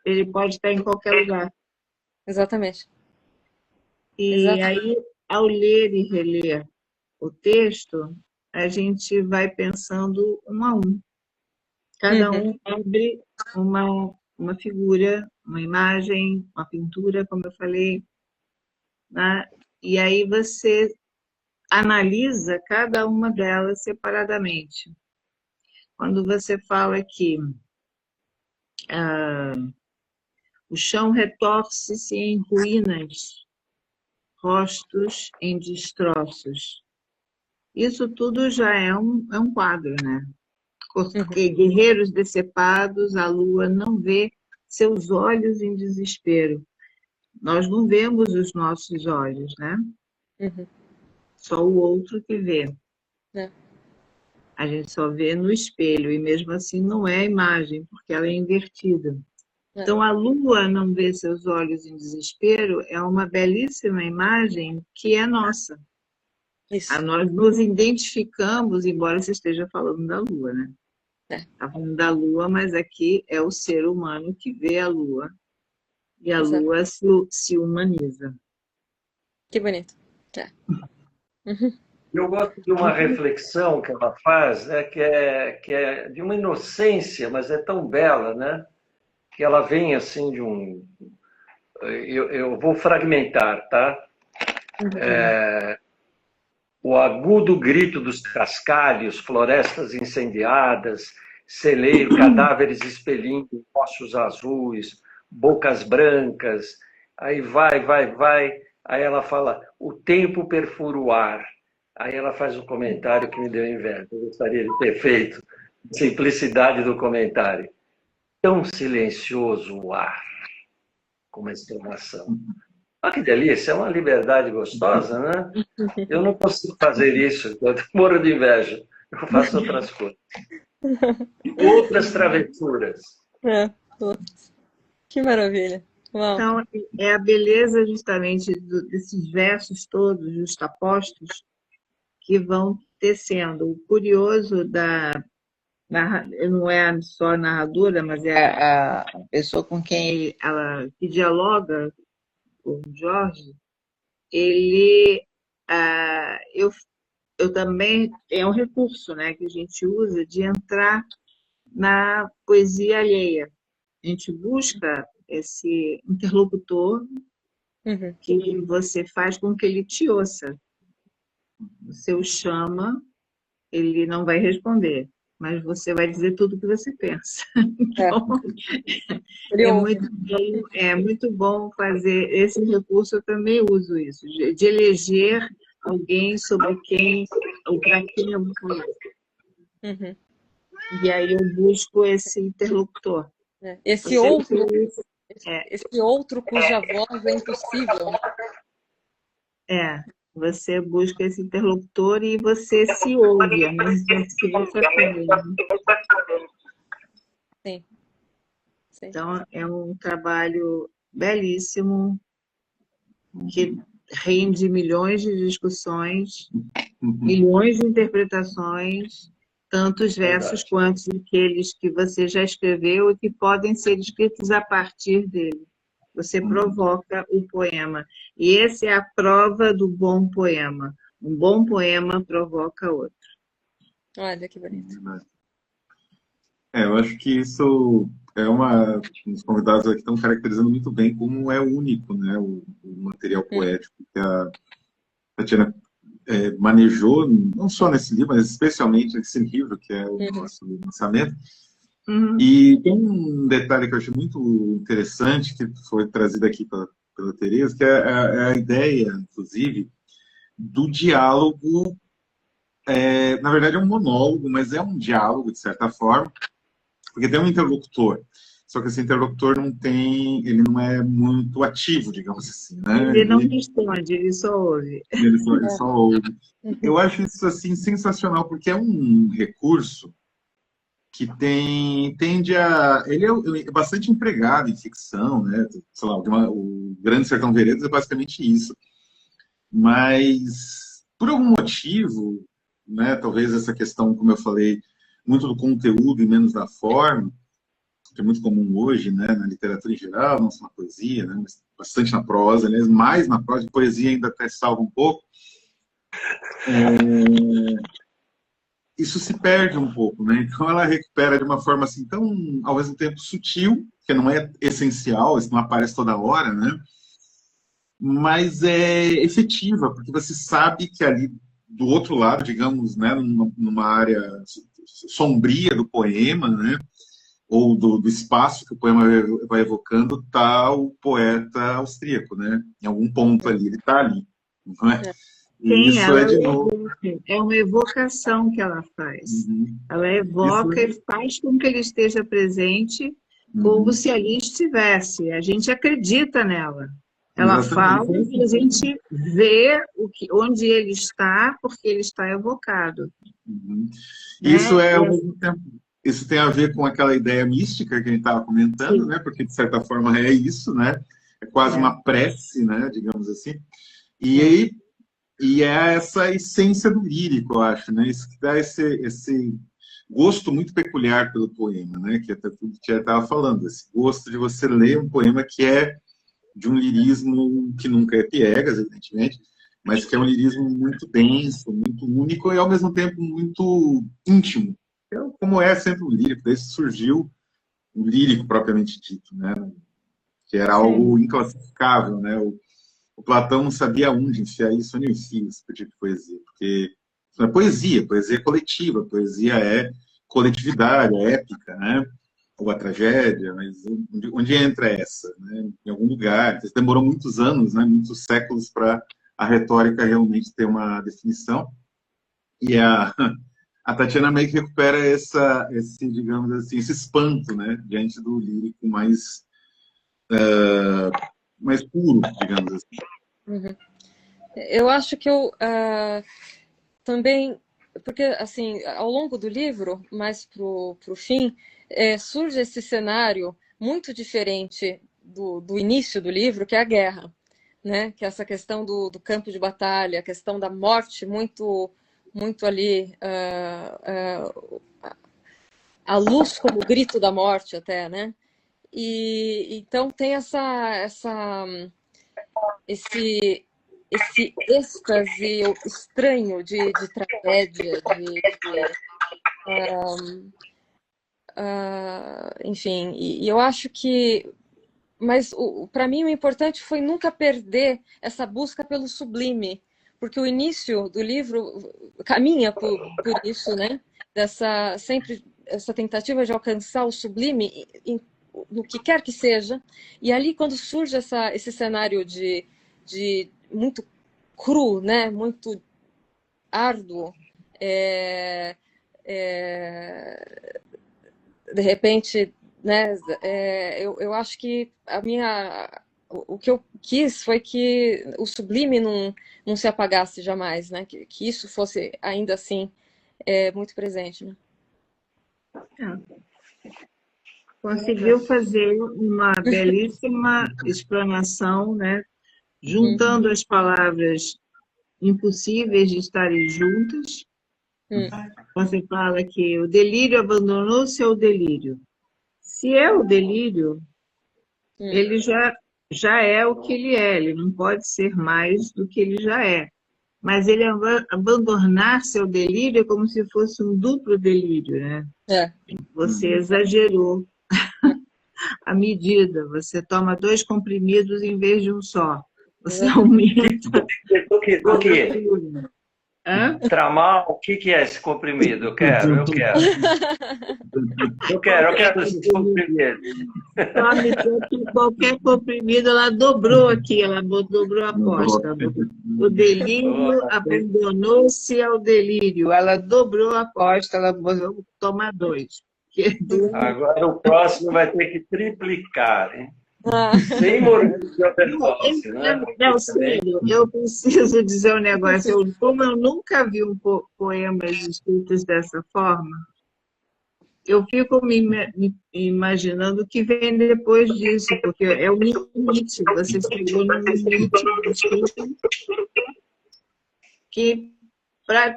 ele pode estar em qualquer lugar. Exatamente. E aí, ao ler e reler o texto, a gente vai pensando um a um. Cada um abre uma figura, uma imagem, uma pintura, como eu falei, né? E aí você analisa cada uma delas separadamente. Quando você fala que o chão retorce-se em ruínas, rostos em destroços. Isso tudo já é um quadro, né? Porque guerreiros decepados, a lua não vê seus olhos em desespero. Nós não vemos os nossos olhos, né? Só o outro que vê. A gente só vê no espelho, e mesmo assim não é a imagem, porque ela é invertida. Então, a lua não vê seus olhos em desespero é uma belíssima imagem que é nossa. Nós nos identificamos, embora você esteja falando da lua, né? Está falando da lua, mas aqui é o ser humano que vê a lua. E a lua se humaniza. Que bonito. Eu gosto de uma reflexão que ela faz, né, que é de uma inocência, mas é tão bela, né? Que ela vem assim de um... Eu vou fragmentar, tá? O agudo grito dos cascalhos, florestas incendiadas, celeiro, cadáveres expelindo ossos azuis, bocas brancas, aí vai. Aí ela fala, o tempo perfura o ar. Aí ela faz um comentário que me deu inveja. Eu gostaria de ter feito. Simplicidade do comentário. Tão silencioso o ar, com uma exclamação. Olha que delícia, é uma liberdade gostosa, né? Eu não consigo fazer isso, eu morro de inveja. Eu faço outras coisas. Outras travessuras. Que maravilha. Uau. Então, é a beleza justamente desses versos todos justapostos que vão tecendo. O curioso não é só a narradora, mas é a pessoa com quem ela que dialoga, o Jorge, ele, eu também, é um recurso, né, que a gente usa de entrar na poesia alheia. A gente busca esse interlocutor Uhum. que você faz com que ele te ouça. Você o chama, ele não vai responder, mas você vai dizer tudo o que você pensa. É, Então, ele ouve. é muito bom fazer esse recurso, eu também uso isso, de eleger alguém sobre quem ou para quem eu vou falar. Uhum. E aí eu busco esse interlocutor. É. Você Esse outro cuja voz é impossível, né? você busca esse interlocutor e você se ouve, ao mesmo tempo que você fala. Sim, sim. Então, é um trabalho belíssimo, que rende milhões de discussões, milhões de interpretações, tanto os versos Verdade. quanto aqueles que você já escreveu e que podem ser escritos a partir dele. Você provoca o poema. E essa é a prova do bom poema. Um bom poema provoca outro. Olha que bonito. Eu acho que isso é os convidados aqui estão caracterizando muito bem como é único, né, o material poético que a Tatiana manejou, não só nesse livro, mas especialmente nesse livro, que é o nosso lançamento. E tem um detalhe que eu achei muito interessante, que foi trazido aqui pela Tereza, que é a ideia, inclusive, do diálogo. Na verdade, é um monólogo, mas é um diálogo, de certa forma, porque tem um interlocutor. Só que esse interlocutor ele não é muito ativo, digamos assim, né? Ele não responde, ele só ouve. Ele só ouve. Eu acho isso assim sensacional, porque é um recurso que tende a. Ele é bastante empregado em ficção, né? Sei lá, o Grande Sertão Veredas é basicamente isso. Mas, por algum motivo, né, talvez essa questão, como eu falei, muito do conteúdo e menos da forma, que é muito comum hoje, né, na literatura em geral, não só na poesia, né, mas bastante na prosa, né, mais na prosa, poesia ainda até salva um pouco. Isso se perde um pouco, né? Então ela recupera de uma forma assim tão, ao mesmo tempo, sutil, que não é essencial, isso não aparece toda hora, né? Mas é efetiva, porque você sabe que ali do outro lado, digamos, né, numa área sombria do poema, né, ou do espaço que o poema vai evocando, está o poeta austríaco, né? Em algum ponto ali, ele está ali, não é? E Sim, isso ela é de novo. é uma evocação que ela faz. Ela Isso evoca e faz com que ele esteja presente como se ali estivesse. A gente acredita nela. Ela fala exatamente. e a gente vê onde ele está, porque ele está evocado. Isso Né? é ao mesmo tempo. Isso tem a ver com aquela ideia mística que a gente estava comentando, né? Porque de certa forma é isso, né? É quase uma prece, né? Digamos assim. E é essa essência do lírico, eu acho, né? Isso que dá esse gosto muito peculiar pelo poema, né? Que até tudo que já estava falando, esse gosto de você ler um poema que é de um lirismo que nunca é piegas, evidentemente, mas que é um lirismo muito denso, muito único e ao mesmo tempo muito íntimo, como é sempre o lírico. Desde surgiu o lírico propriamente dito, né? Que era algo inclassificável, né? O Platão não sabia onde enfiar isso, onde enfia esse tipo de poesia, porque isso não é poesia, poesia é coletiva, poesia é coletividade, é épica, né? Ou a tragédia, mas onde entra essa? Né? Em algum lugar. Então, demorou muitos anos, né? Muitos séculos para a retórica realmente ter uma definição. E a Tatiana meio que recupera esse, digamos assim, esse espanto, né? Diante do lírico mais puro, digamos assim. Eu acho que eu também, porque assim, ao longo do livro, mais pro fim, surge esse cenário muito diferente do início do livro, que é a guerra, né? Que é essa questão do campo de batalha, a questão da morte muito ali a luz como o grito da morte até, né? E então tem esse êxtase estranho de tragédia, enfim, e eu acho que, mas para mim o importante foi nunca perder essa busca pelo sublime, porque o início do livro caminha por isso, né? Sempre essa tentativa de alcançar o sublime no que quer que seja, e ali quando surge esse cenário de muito cru, né? Muito árduo, de repente, né? Eu acho que o que eu quis foi que o sublime não se apagasse jamais, né? Que isso fosse ainda assim muito presente, né? Conseguiu fazer uma belíssima explanação, né? Juntando as palavras impossíveis de estarem juntas. Você fala que o delírio abandonou seu delírio. Se é o delírio, ele já é o que ele é, ele não pode ser mais do que ele já é. Mas ele abandonar seu delírio é como se fosse um duplo delírio, né? Você exagerou a medida, você toma 2 comprimidos em vez de um só. Você aumenta. Do que? Tramal, o que é esse comprimido? Eu quero esse comprimido. Qualquer comprimido, ela dobrou aqui, ela dobrou a aposta. O delírio abandonou-se ao delírio, ela dobrou a aposta, ela toma 2. Agora o próximo vai ter que triplicar, hein? Sem morrer de overdose, né? Filho, eu preciso dizer um negócio. Como eu nunca vi poemas escritos dessa forma, eu fico me imaginando o que vem depois disso, porque é o limite. Você chegou no limite da escrita que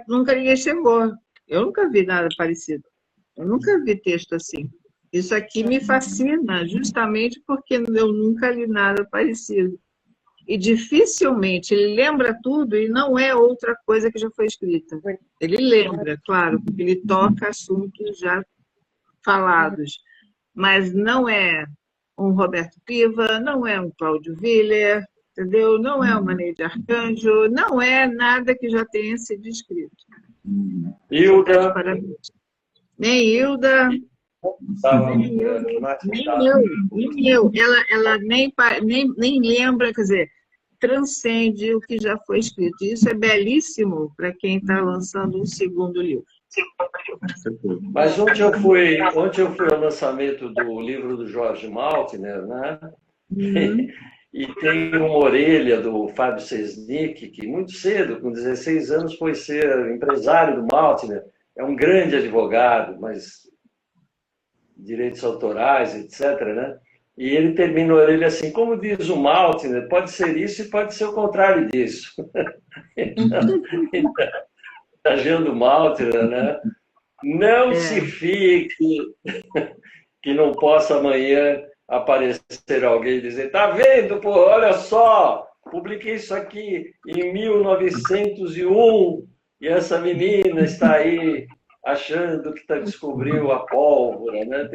nunca ninguém chegou. Eu nunca vi nada parecido. Eu nunca vi texto assim. Isso aqui me fascina, justamente porque eu nunca li nada parecido. E dificilmente ele lembra tudo e não é outra coisa que já foi escrita. Ele lembra, claro, porque ele toca assuntos já falados. Mas não é um Roberto Piva, não é um Cláudio Willer, entendeu? Não é uma Neide Arcanjo, não é nada que já tenha sido escrito. Hilda. Nem Hilda. Nem eu. Ela nem lembra, quer dizer, transcende o que já foi escrito. Isso é belíssimo para quem está lançando um segundo livro. Mas ontem eu fui ao lançamento do livro do Jorge Maltner, né? E tem uma orelha do Fábio Sesnick, que muito cedo, com 16 anos, foi ser empresário do Maltner. É um grande advogado, mas direitos autorais, etc., né? E ele termina a orelha assim, como diz o Maltner, pode ser isso e pode ser o contrário disso. Então, Agendo Maltner, né? Não se fique que não possa amanhã aparecer alguém e dizer, tá vendo, pô, olha só, publiquei isso aqui em 1901 e essa menina está aí achando que descobriu a pólvora, né?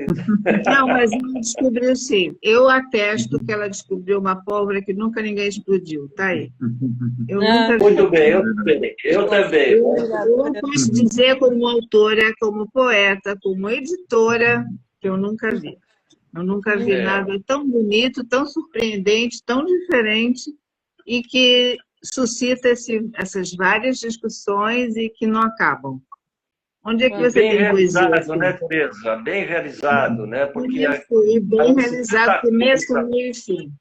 Não, mas ela descobriu sim. Eu atesto que ela descobriu uma pólvora que nunca ninguém explodiu. Tá aí. Eu nunca vi. Muito bem, eu também. Eu posso dizer como autora, como poeta, como editora, que eu nunca vi. Eu nunca vi nada tão bonito, tão surpreendente, tão diferente e que suscita essas várias discussões e que não acabam. Onde é que você tem poesia? Bem realizado, né, Tereza? Bem realizado, né? Porque e bem realizado, começo, meio e fim.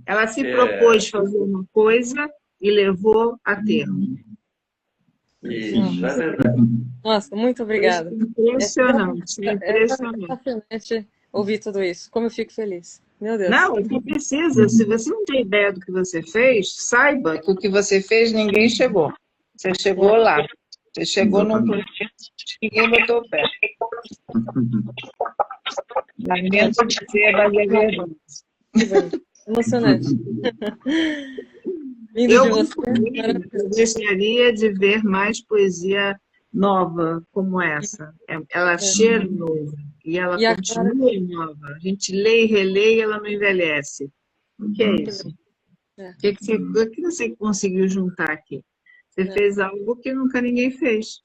Ela se propôs fazer uma coisa e levou a termo. Isso, é verdade. Nossa, muito obrigada. Impressionante, impressionante. É fascinante ouvir tudo isso. Como eu fico feliz. Meu Deus. Não, o que precisa, se você não tem ideia do que você fez, saiba que o que você fez ninguém chegou. Você chegou lá. Você chegou num Exatamente. projeto que ninguém botou o pé. Lamento dizer, mas é verdade. Que bonito. Emocionante. Lindo de você. Eu gostaria de ver mais poesia nova como essa. Ela cheira novo e ela E agora- continua nova. A gente lê e relê e ela não envelhece. O que é isso? É. O que você conseguiu juntar aqui? Você fez algo que nunca ninguém fez.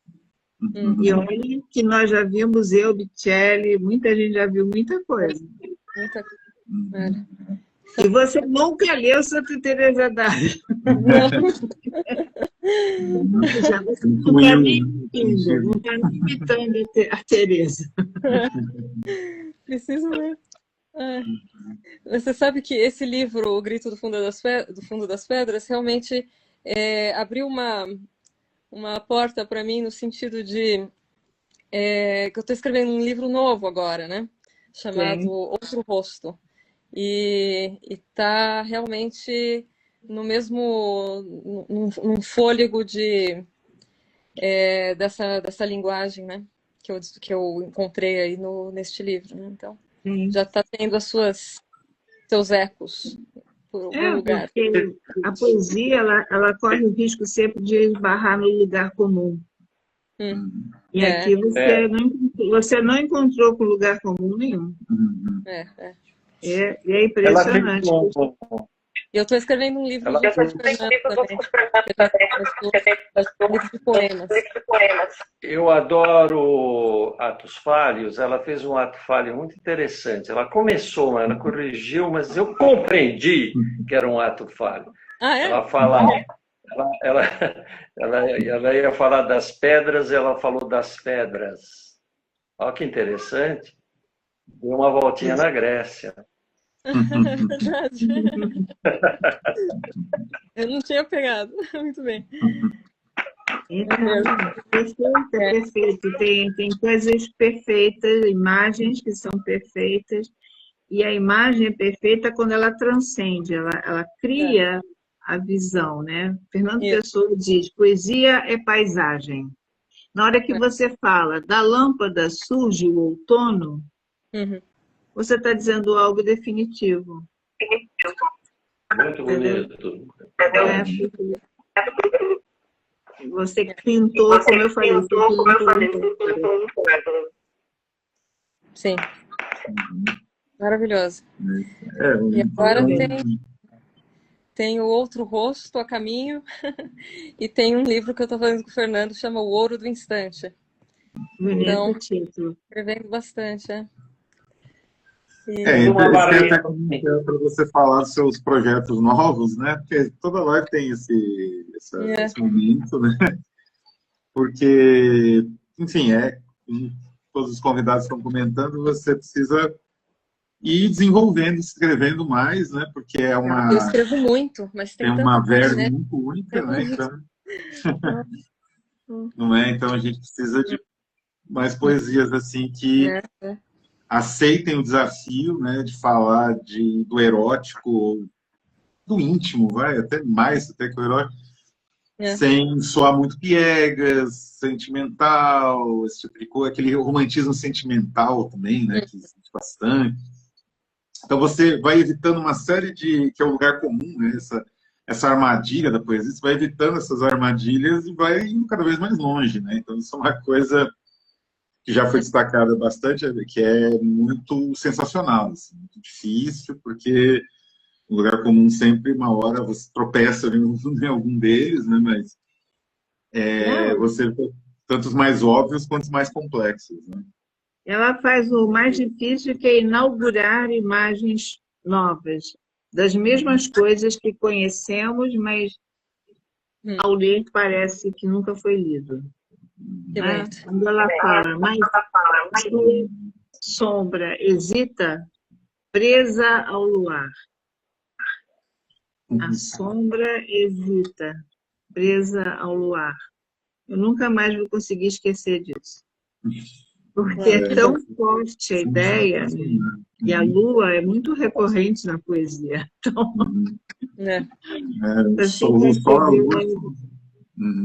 E olha que nós já vimos, eu, Bichelli, muita gente já viu muita coisa. Muita... Olha. E você nunca leu Santa Teresa d'Ávila. Já você não está nem imitando, não está nem imitando a Teresa. Preciso ver. É. Você sabe que esse livro, O Grito do Fundo das Pedras, realmente abriu uma porta para mim no sentido de que eu estou escrevendo um livro novo agora, né? Chamado Sim. Outro Rosto. E está realmente no mesmo num fôlego dessa linguagem, né? Que eu encontrei aí neste livro, né? Então Sim. já está tendo seus ecos por algum lugar. Porque a poesia ela corre o risco sempre de esbarrar no lugar comum. E aqui você não encontrou com lugar comum nenhum. E é impressionante. Eu estou escrevendo um livro junto com o Fernando também, livro de poemas. Eu adoro atos falhos. Ela fez um ato falho muito interessante. Ela começou, ela corrigiu, mas eu compreendi que era um ato falho. Ah, é? Ela falava, ela ia falar das pedras, ela falou das pedras. Olha que interessante. Deu uma voltinha na Grécia. Verdade. Eu não tinha pegado. Muito bem. Perfeito. Tem coisas perfeitas, imagens que são perfeitas, e a imagem é perfeita quando ela transcende, ela cria a visão, né? Fernando Pessoa diz, poesia é paisagem. Na hora que você fala, da lâmpada surge o outono, você está dizendo algo definitivo. Muito bonito. Você pintou, como eu falei. Sim. Maravilhoso. E agora tem o Outro Rosto a caminho e tem um livro que eu estou fazendo com o Fernando, chama O Ouro do Instante. Então, título. escrevendo bastante, Interessante para você falar dos seus projetos novos, né? Porque toda live tem esse momento, né? Porque, enfim, como todos os convidados estão comentando, você precisa ir desenvolvendo, escrevendo mais, né? Porque Eu escrevo muito, mas tem uma tanta verve coisa, né? muito única, né? Então, não é? Então a gente precisa de mais poesias assim que aceitem o desafio, né, de falar do erótico, do íntimo, até mais até que o erótico, sem soar muito piegas, sentimental, esse tipo de coisa, aquele romantismo sentimental também, né, que existe bastante. Então você vai evitando uma série que é o lugar comum, né, essa armadilha da poesia, você vai evitando essas armadilhas e vai indo cada vez mais longe, né? Então isso é uma coisa que já foi destacada bastante, que é muito sensacional, assim, muito difícil, porque no lugar comum sempre, uma hora, você tropeça em algum deles, né? Mas você tanto os mais óbvios quanto os mais complexos, né? Ela faz o mais difícil, que é inaugurar imagens novas, das mesmas coisas que conhecemos, mas ao ler parece que nunca foi lido. Né? Quando ela fala, mas sombra hesita, presa ao luar. A sombra hesita, presa ao luar. Eu nunca mais vou conseguir esquecer disso. Porque é tão forte a ideia, e a lua é muito recorrente na poesia. Então,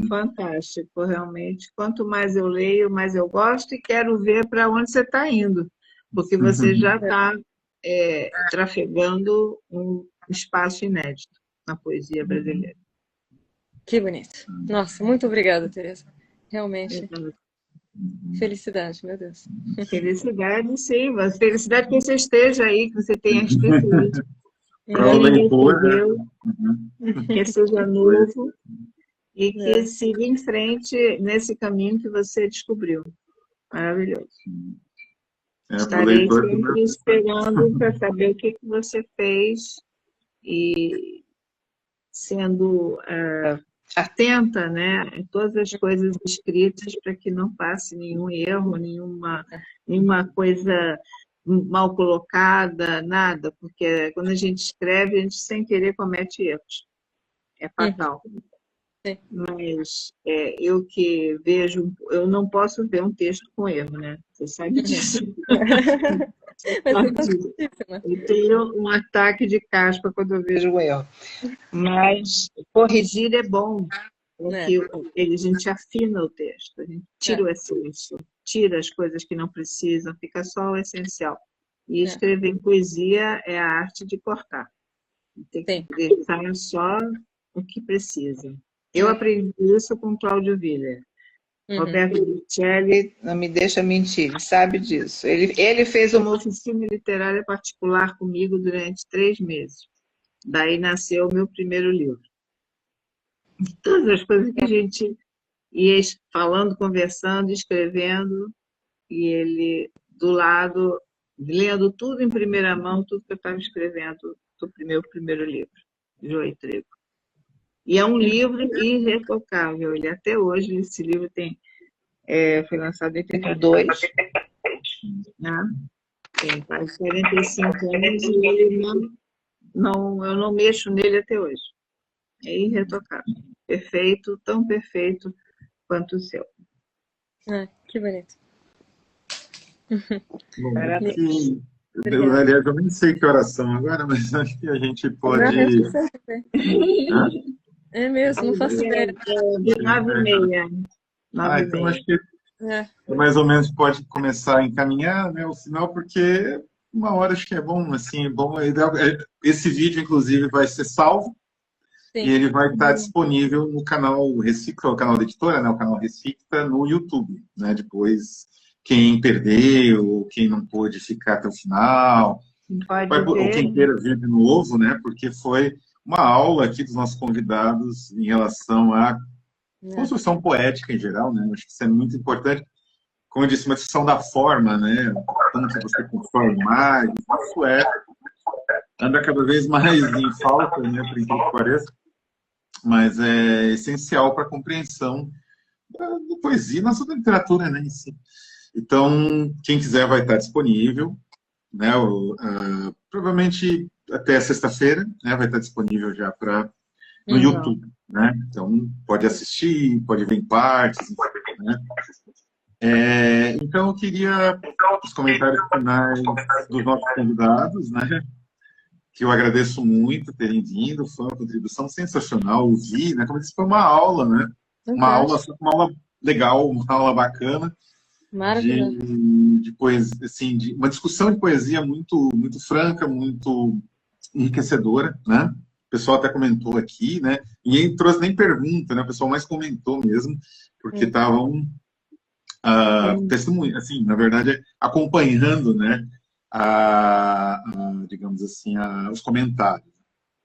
Fantástico, realmente. Quanto mais eu leio, mais eu gosto e quero ver para onde você está indo, porque você já está trafegando um espaço inédito na poesia brasileira. Que bonito. Nossa, muito obrigada, Teresa. Realmente, felicidade, meu Deus. Felicidade, sim. Felicidade que você esteja aí, que você tenha escrito Para o leitor, que seja novo e que siga em frente nesse caminho que você descobriu. Maravilhoso. Estarei sempre esperando para saber o que você fez e sendo atenta, né, a todas as coisas escritas para que não passe nenhum erro, nenhuma coisa mal colocada, nada, porque quando a gente escreve, a gente sem querer comete erros. É fatal. Mas eu que vejo, eu não posso ver um texto com erro, né? Você sabe disso. Eu tenho um ataque de caspa quando eu vejo um erro. Mas corrigir é bom, porque a gente afina o texto, a gente tira o excesso, tira as coisas que não precisam, fica só o essencial. E escrever em poesia é a arte de cortar. Tem que deixar só o que precisa. Eu aprendi isso com Cláudio Willer. Roberto Micheli não me deixa mentir, ele sabe disso. Ele fez uma oficina literária particular comigo durante 3 meses. Daí nasceu o meu primeiro livro. Todas as coisas que a gente ia falando, conversando, escrevendo, e ele do lado, lendo tudo em primeira mão, tudo que eu estava escrevendo do meu primeiro livro, Joia e Trigo. E é um livro irretocável. Ele até hoje, esse livro foi lançado em 82, né? Tem quase 45 anos e ele eu não mexo nele até hoje. É irretocável. Perfeito, tão perfeito quanto o seu. Que bonito. Bom, aliás, eu nem sei que oração agora, mas acho que a gente pode... É mesmo, não faço ideia. 9h30. Então acho que mais ou menos pode começar a encaminhar, né, o final, porque 1 hora acho que é bom, assim, é bom. Esse vídeo, inclusive, vai ser salvo e ele vai estar disponível no canal Recicla, o canal da editora, né, o canal Recicla, no YouTube, né, depois quem perdeu, quem não pôde ficar até o final, ou quem queira vir de novo, né, porque foi uma aula aqui dos nossos convidados em relação à construção poética em geral, né? Acho que isso é muito importante. Como eu disse, uma discussão da forma, né? Como que você constrói mais, isso anda cada vez mais em falta, né? Por incrível que pareça, mas é essencial para a compreensão da poesia, não só da literatura, né? Em si. Então, quem quiser vai estar disponível, né? Provavelmente até sexta-feira, né, vai estar disponível já no YouTube, né? Então, pode assistir, pode ver em partes, né? Então, eu queria os comentários finais dos nossos convidados, né? Que eu agradeço muito terem vindo, foi uma contribuição sensacional, ouvir, né? Como eu disse, foi uma aula, né? Uma aula legal, uma aula bacana. De poesia, assim, de uma discussão de poesia muito, muito franca, muito enriquecedora, né? O pessoal até comentou aqui, né? Ninguém trouxe nem pergunta, né? O pessoal mais comentou mesmo, porque estavam testemunhando, assim, na verdade, acompanhando, né? Digamos assim, os comentários.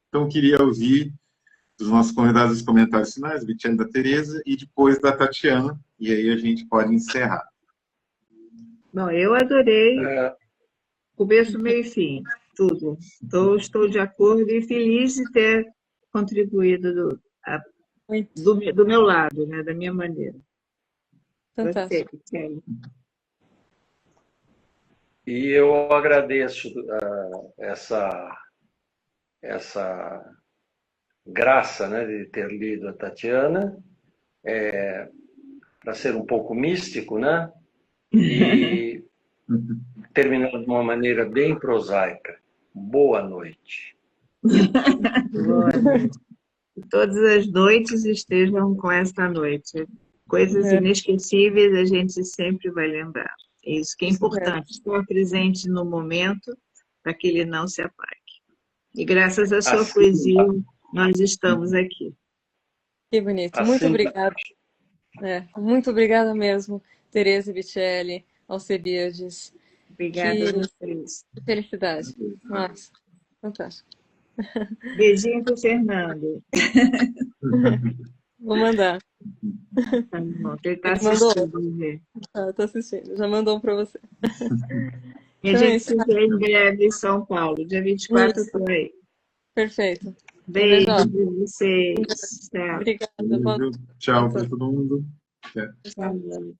Então, eu queria ouvir dos nossos convidados os comentários finais, Michele, da Teresa, e depois da Tatiana, e aí a gente pode encerrar. Bom, eu adorei começo, meio e fim, tudo. Estou de acordo e feliz de ter contribuído do meu lado, né, da minha maneira. Fantástico. E eu agradeço essa graça, né, de ter lido a Tatiana, para ser um pouco místico, né? E terminando de uma maneira bem prosaica. Boa noite. Boa noite. Que todas as noites estejam com esta noite. Coisas inesquecíveis a gente sempre vai lembrar. É isso que é importante, estar presente no momento para que ele não se apague. E graças à sua Assim, poesia, nós estamos aqui. Que bonito. Muito assim, obrigada. Muito obrigada mesmo, Tereza Bichelli, Alcebiades. Obrigada a Que vocês. felicidade. Nossa, fantástico. Beijinho para o Fernando. Vou mandar. Tá bom, ele está Ele mandou. assistindo, vamos ver. Tá assistindo. Já mandou um para você. E a Então é gente isso. se vê em breve em São Paulo, dia 24 Isso. por aí. Perfeito. Beijo Beijo. para vocês. Tchau. Obrigada. Boa Beijo. Tchau para todo mundo. Até. Tchau.